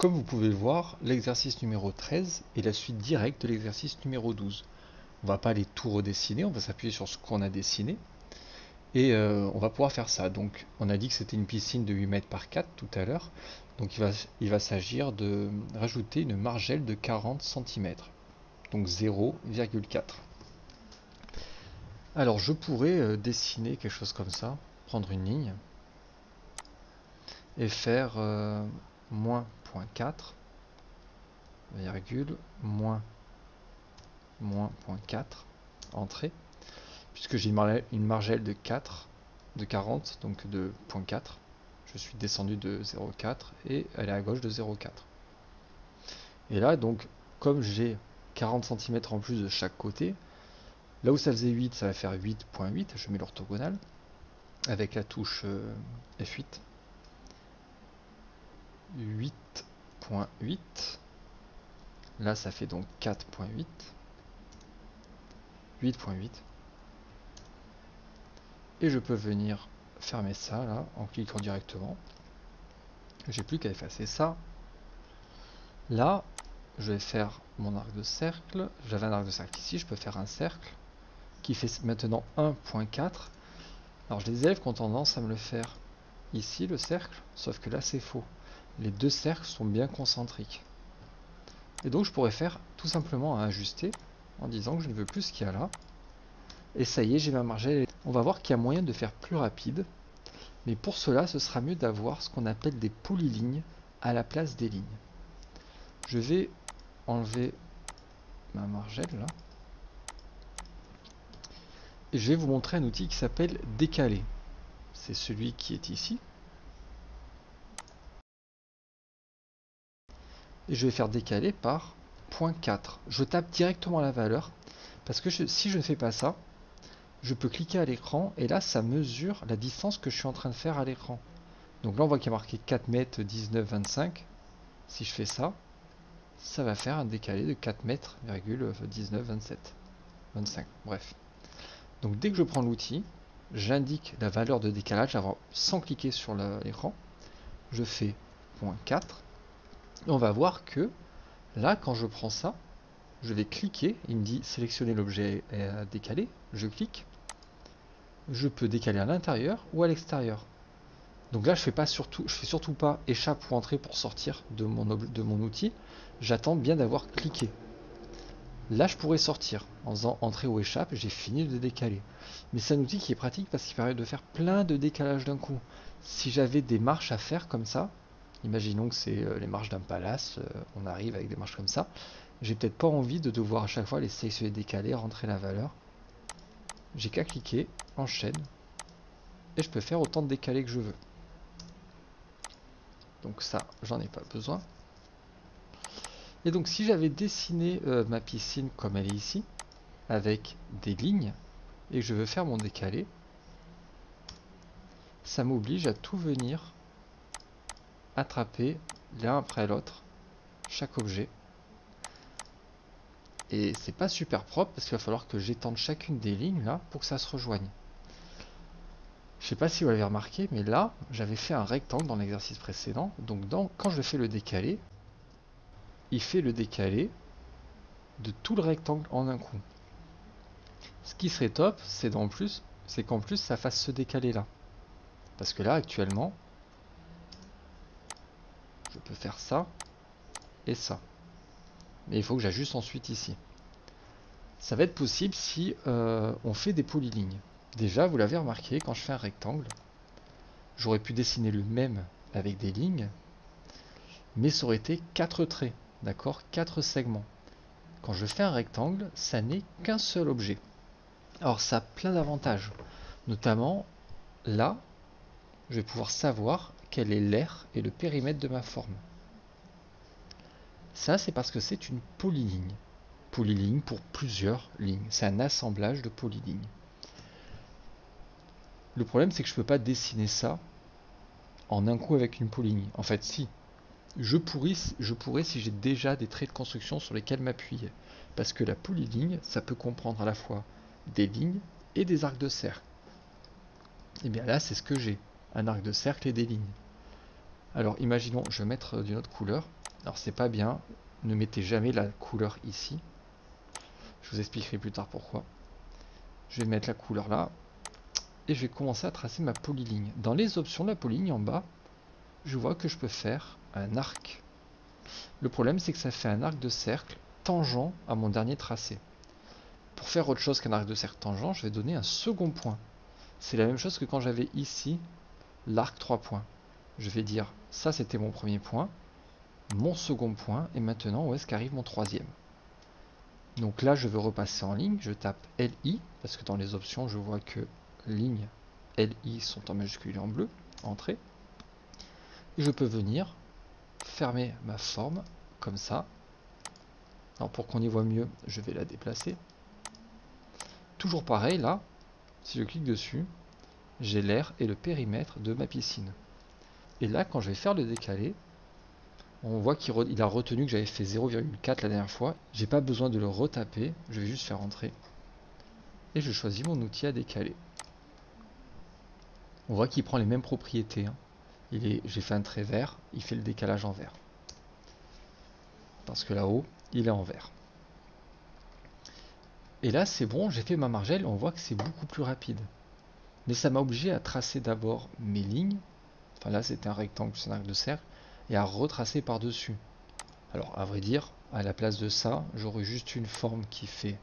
comme vous pouvez le voir, l'exercice numéro 13 est la suite directe de l'exercice numéro 12. On va pas aller tout redessiner, on va s'appuyer sur ce qu'on a dessiné. Et on va pouvoir faire ça. Donc on a dit que c'était une piscine de 8 mètres par 4 tout à l'heure. Donc il va s'agir de rajouter une margelle de 40 cm. Donc 0,4. Alors je pourrais dessiner quelque chose comme ça, prendre une ligne et faire moins 0,4, virgule, moins 0,4, entrée, puisque j'ai une margelle de 40, donc de 0,4. Je suis descendu de 0,4 et elle est à gauche de 0,4. Et là, donc, comme j'ai 40 cm en plus de chaque côté, là où ça faisait 8, ça va faire 8,8. Je mets l'orthogonale avec la touche F8. 8,8. Là, ça fait donc 4,8. 8,8. Et je peux venir fermer ça là en cliquant directement. J'ai plus qu'à effacer ça. Là, je vais faire mon arc de cercle. J'avais un arc de cercle ici, je peux faire un cercle qui fait maintenant 1,4. Alors les élèves ont tendance à me le faire ici, le cercle, sauf que là c'est faux. Les deux cercles sont bien concentriques. Et donc je pourrais faire tout simplement un ajuster en disant que je ne veux plus ce qu'il y a là. Et ça y est, j'ai ma margelle. On va voir qu'il y a moyen de faire plus rapide. Mais pour cela, ce sera mieux d'avoir ce qu'on appelle des polylignes à la place des lignes. Je vais enlever ma margelle là. Et je vais vous montrer un outil qui s'appelle décaler. C'est celui qui est ici. Et je vais faire décaler par 0,4. Je tape directement la valeur parce que si je ne fais pas ça, je peux cliquer à l'écran et là ça mesure la distance que je suis en train de faire à l'écran. Donc là on voit qu'il y a marqué 4 mètres 19, 25. Si je fais ça, ça va faire un décalé de 4 mètres 19, 27, 25. Bref. Donc dès que je prends l'outil, j'indique la valeur de décalage sans cliquer sur l'écran. Je fais 0,4. Et on va voir que là, quand je prends ça, je vais cliquer. Il me dit sélectionner l'objet à décaler. Je clique. Je peux décaler à l'intérieur ou à l'extérieur. Donc là, je fais surtout pas échappe ou entrée pour sortir de mon outil. J'attends bien d'avoir cliqué. Là, je pourrais sortir en faisant entrée ou échappe. J'ai fini de décaler. Mais c'est un outil qui est pratique parce qu'il permet de faire plein de décalages d'un coup. Si j'avais des marches à faire comme ça, imaginons que c'est les marches d'un palace, on arrive avec des marches comme ça. J'ai peut-être pas envie de devoir à chaque fois les sélectionner, décaler, rentrer la valeur. J'ai qu'à cliquer, enchaîne, et je peux faire autant de décalés que je veux. Donc ça, j'en ai pas besoin. Et donc si j'avais dessiné ma piscine comme elle est ici, avec des lignes, et que je veux faire mon décalé, ça m'oblige à tout venir attraper l'un après l'autre, chaque objet. Et c'est pas super propre parce qu'il va falloir que j'étende chacune des lignes là pour que ça se rejoigne. Je sais pas si vous l'avez remarqué, mais là j'avais fait un rectangle dans l'exercice précédent. Donc quand je fais le décalé, il fait le décalé de tout le rectangle en un coup. Ce qui serait top, c'est qu'en plus ça fasse ce décalé là. Parce que là actuellement, je peux faire ça et ça. Mais il faut que j'ajuste ensuite ici. Ça va être possible si on fait des polylignes. Déjà, vous l'avez remarqué, quand je fais un rectangle, j'aurais pu dessiner le même avec des lignes, mais ça aurait été 4 traits, d'accord, 4 segments. Quand je fais un rectangle, ça n'est qu'un seul objet. Alors ça a plein d'avantages, notamment là, je vais pouvoir savoir quel est l'aire et le périmètre de ma forme. Ça, c'est parce que c'est une polyligne. Polyligne pour plusieurs lignes. C'est un assemblage de polylignes. Le problème, c'est que je ne peux pas dessiner ça en un coup avec une polyligne. En fait, si. Je pourrais si j'ai déjà des traits de construction sur lesquels m'appuyer. Parce que la polyligne, ça peut comprendre à la fois des lignes et des arcs de cercle. Et bien là, c'est ce que j'ai. Un arc de cercle et des lignes. Alors, imaginons, je vais mettre d'une autre couleur. Alors c'est pas bien, ne mettez jamais la couleur ici. Je vous expliquerai plus tard pourquoi. Je vais mettre la couleur là. Et je vais commencer à tracer ma polyligne. Dans les options de la polyligne en bas, je vois que je peux faire un arc. Le problème, c'est que ça fait un arc de cercle tangent à mon dernier tracé. Pour faire autre chose qu'un arc de cercle tangent, je vais donner un second point. C'est la même chose que quand j'avais ici l'arc 3 points. Je vais dire, ça c'était mon premier point, mon second point, et maintenant où est-ce qu'arrive mon troisième? Donc là, je veux repasser en ligne, je tape LI, parce que dans les options, je vois que lignes LI sont en majuscule et en bleu, entrée. Et je peux venir fermer ma forme, comme ça. Alors pour qu'on y voit mieux, je vais la déplacer. Toujours pareil, là, si je clique dessus, j'ai l'air et le périmètre de ma piscine. Et là, quand je vais faire le décalé, on voit qu'il a retenu que j'avais fait 0,4 la dernière fois. J'ai pas besoin de le retaper, je vais juste faire entrer. Et je choisis mon outil à décaler. On voit qu'il prend les mêmes propriétés. J'ai fait un trait vert, il fait le décalage en vert. Parce que là-haut, il est en vert. Et là, c'est bon, j'ai fait ma margelle, on voit que c'est beaucoup plus rapide. Mais ça m'a obligé à tracer d'abord mes lignes. Enfin là, c'était un rectangle, c'est un arc de cercle. Et à retracer par-dessus. Alors, à vrai dire, à la place de ça, j'aurais juste une forme qui fait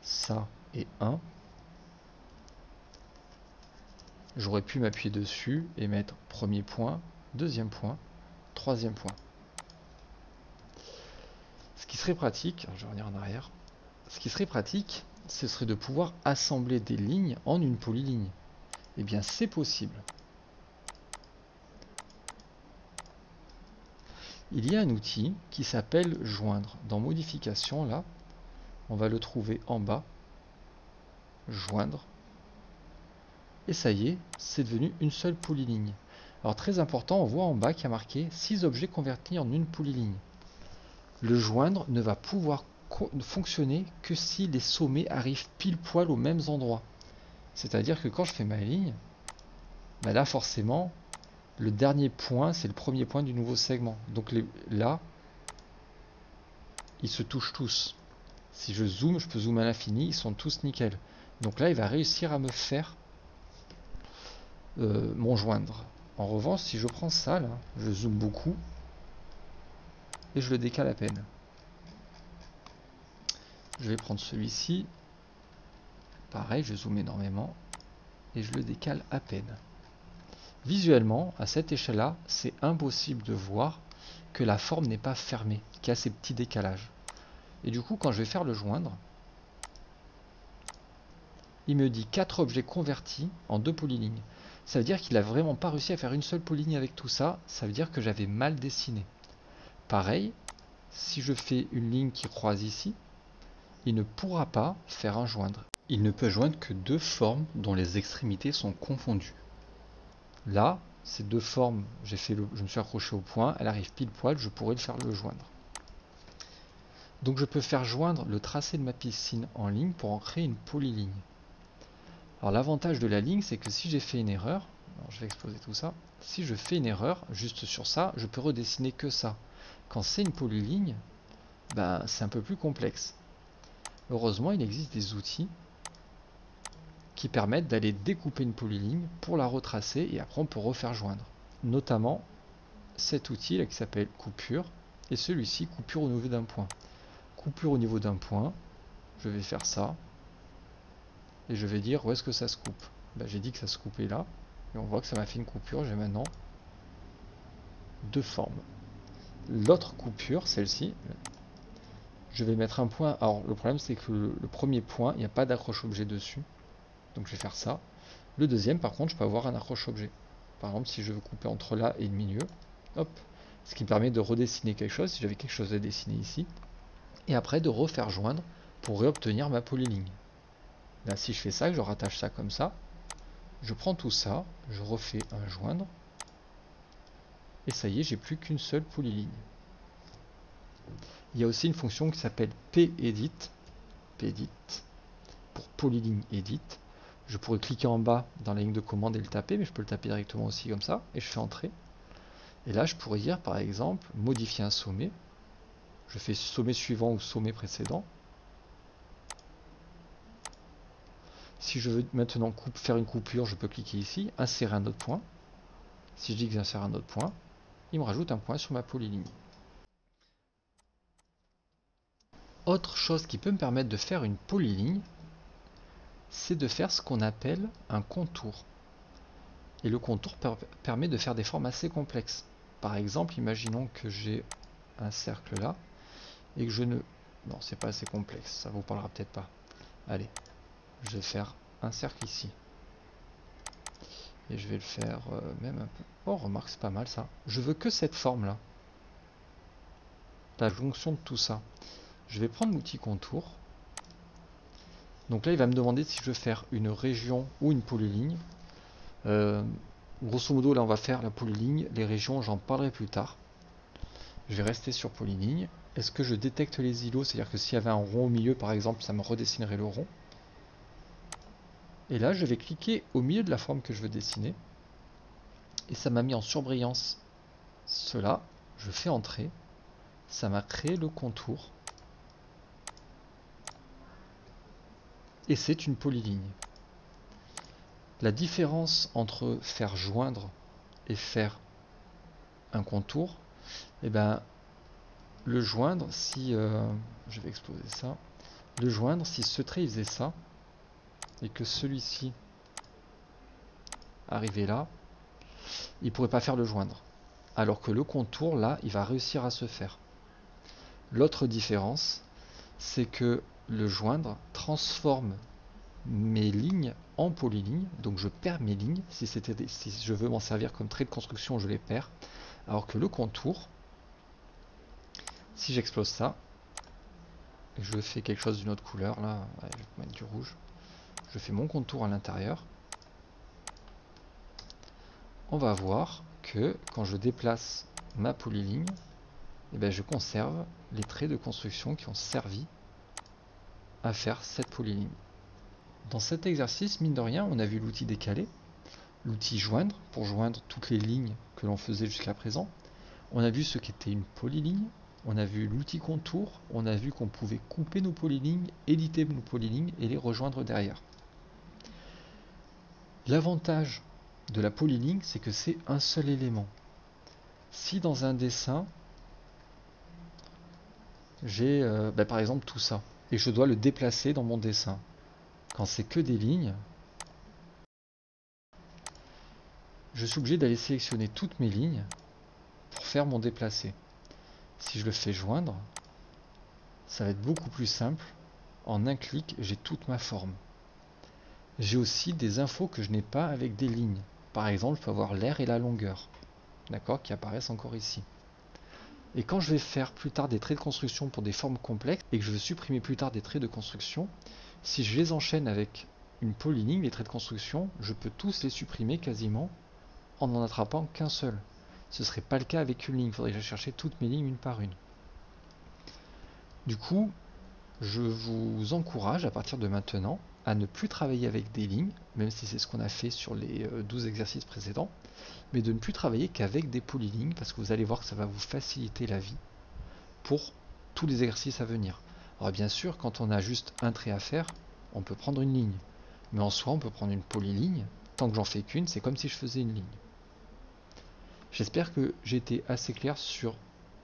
ça et 1. J'aurais pu m'appuyer dessus et mettre premier point, deuxième point, troisième point. Ce qui serait pratique, alors je vais revenir en arrière, ce qui serait pratique, ce serait de pouvoir assembler des lignes en une polyligne. Eh bien, c'est possible. Il y a un outil qui s'appelle joindre. Dans modification, là, on va le trouver en bas. Joindre. Et ça y est, c'est devenu une seule polyligne. Alors très important, on voit en bas qu'il y a marqué 6 objets convertis en une polyligne. Le joindre ne va pouvoir fonctionner que si les sommets arrivent pile poil aux mêmes endroits. C'est-à-dire que quand je fais ma ligne, ben là forcément, le dernier point, c'est le premier point du nouveau segment. Donc là, ils se touchent tous. Si je zoome, je peux zoomer à l'infini, ils sont tous nickel. Donc là, il va réussir à me faire mon joindre. En revanche, si je prends ça, là, je zoome beaucoup, et je le décale à peine. Je vais prendre celui-ci, pareil, je zoome énormément, et je le décale à peine. Visuellement, à cette échelle-là, c'est impossible de voir que la forme n'est pas fermée, qu'il y a ces petits décalages. Et du coup, quand je vais faire le joindre, il me dit 4 objets convertis en 2 polylignes. Ça veut dire qu'il n'a vraiment pas réussi à faire une seule polyligne avec tout ça, ça veut dire que j'avais mal dessiné. Pareil, si je fais une ligne qui croise ici, il ne pourra pas faire un joindre. Il ne peut joindre que 2 formes dont les extrémités sont confondues. Là, ces 2 formes, je me suis accroché au point, elle arrive pile poil, je pourrais le faire le joindre. Donc je peux faire joindre le tracé de ma piscine en ligne pour en créer une polyligne. Alors l'avantage de la ligne, c'est que si j'ai fait une erreur, alors je vais exposer tout ça, si je fais une erreur juste sur ça, je peux redessiner que ça. Quand c'est une polyligne, ben, c'est un peu plus complexe. Heureusement, il existe des outils qui permettent d'aller découper une polyligne pour la retracer et après on peut refaire joindre. Notamment cet outil là qui s'appelle coupure et celui-ci coupure au niveau d'un point. Coupure au niveau d'un point, je vais faire ça et je vais dire où est-ce que ça se coupe. Ben, j'ai dit que ça se coupait là et on voit que ça m'a fait une coupure. J'ai maintenant 2 formes. L'autre coupure, celle-ci, je vais mettre un point. Alors le problème c'est que le premier point, il n'y a pas d'accroche-objet dessus. Donc je vais faire ça. Le deuxième, par contre, je peux avoir un accroche-objet. Par exemple, si je veux couper entre là et le milieu, hop, ce qui me permet de redessiner quelque chose, si j'avais quelque chose à dessiner ici, et après de refaire joindre pour réobtenir ma polyligne. Là, si je fais ça, que je rattache ça comme ça, je prends tout ça, je refais un joindre, et ça y est, j'ai plus qu'une seule polyligne. Il y a aussi une fonction qui s'appelle pedit, pour polyligne edit. Je pourrais cliquer en bas dans la ligne de commande et le taper, mais je peux le taper directement aussi comme ça, et je fais entrer. Et là, je pourrais dire, par exemple, modifier un sommet. Je fais sommet suivant ou sommet précédent. Si je veux maintenant faire une coupure, je peux cliquer ici, insérer un autre point. Si je dis que j'insère un autre point, il me rajoute un point sur ma polyligne. Autre chose qui peut me permettre de faire une polyligne, c'est de faire ce qu'on appelle un contour. Et le contour permet de faire des formes assez complexes. Par exemple, imaginons que j'ai un cercle là, et que je ne... Non, c'est pas assez complexe, ça vous parlera peut-être pas. Allez, je vais faire un cercle ici. Et je vais le faire même un peu... Oh, remarque, c'est pas mal ça. Je veux que cette forme-là. La jonction de tout ça. Je vais prendre l'outil contour. Donc là, il va me demander si je veux faire une région ou une polyligne. Grosso modo, là, on va faire la polyligne. Les régions, j'en parlerai plus tard. Je vais rester sur polyligne. Est-ce que je détecte les îlots? C'est-à-dire que s'il y avait un rond au milieu, par exemple, ça me redessinerait le rond. Et là, je vais cliquer au milieu de la forme que je veux dessiner. Et ça m'a mis en surbrillance cela. Je fais entrer. Ça m'a créé le contour. Et c'est une polyligne. La différence entre faire joindre et faire un contour, eh ben, le joindre, si je vais exploser ça, le joindre, si ce trait il faisait ça, et que celui-ci arrivait là, il pourrait pas faire le joindre. Alors que le contour, là, il va réussir à se faire. L'autre différence, c'est que le joindre transforme mes lignes en polylignes, donc je perds mes lignes. Si je veux m'en servir comme trait de construction, je les perds. Alors que le contour, si j'explose ça, et je fais quelque chose d'une autre couleur, là, je vais mettre du rouge, je fais mon contour à l'intérieur, on va voir que quand je déplace ma polyligne, eh bien, je conserve les traits de construction qui ont servi à faire cette polyligne. Dans cet exercice, mine de rien, on a vu l'outil décaler, l'outil joindre, pour joindre toutes les lignes que l'on faisait jusqu'à présent. On a vu ce qu'était une polyligne, on a vu l'outil contour, on a vu qu'on pouvait couper nos polylignes, éditer nos polylignes et les rejoindre derrière. L'avantage de la polyligne, c'est que c'est un seul élément. Si dans un dessin, j'ai par exemple tout ça, et je dois le déplacer dans mon dessin, quand c'est que des lignes, je suis obligé d'aller sélectionner toutes mes lignes pour faire mon déplacé. Si je le fais joindre, ça va être beaucoup plus simple. En un clic, j'ai toute ma forme. J'ai aussi des infos que je n'ai pas avec des lignes. Par exemple, je peux avoir l'air et la longueur, d'accord, qui apparaissent encore ici. Et quand je vais faire plus tard des traits de construction pour des formes complexes et que je veux supprimer plus tard des traits de construction, si je les enchaîne avec une polyligne, les traits de construction, je peux tous les supprimer quasiment en n'en attrapant qu'un seul. Ce ne serait pas le cas avec une ligne, il faudrait que j'aille chercher toutes mes lignes une par une. Du coup, je vous encourage à partir de maintenant à ne plus travailler avec des lignes, même si c'est ce qu'on a fait sur les 12 exercices précédents, mais de ne plus travailler qu'avec des polylignes, parce que vous allez voir que ça va vous faciliter la vie pour tous les exercices à venir. Alors bien sûr, quand on a juste un trait à faire, on peut prendre une ligne, mais en soi on peut prendre une polyligne, tant que j'en fais qu'une, c'est comme si je faisais une ligne. J'espère que j'ai été assez clair sur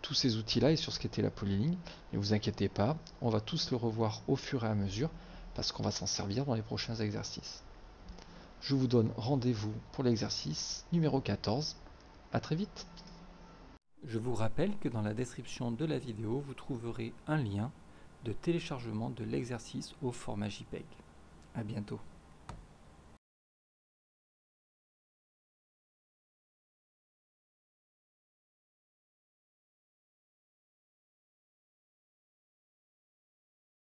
tous ces outils-là et sur ce qu'était la polyligne. Ne vous inquiétez pas, on va tous le revoir au fur et à mesure parce qu'on va s'en servir dans les prochains exercices. Je vous donne rendez-vous pour l'exercice numéro 14. À très vite. Je vous rappelle que dans la description de la vidéo, vous trouverez un lien de téléchargement de l'exercice au format JPEG. À bientôt.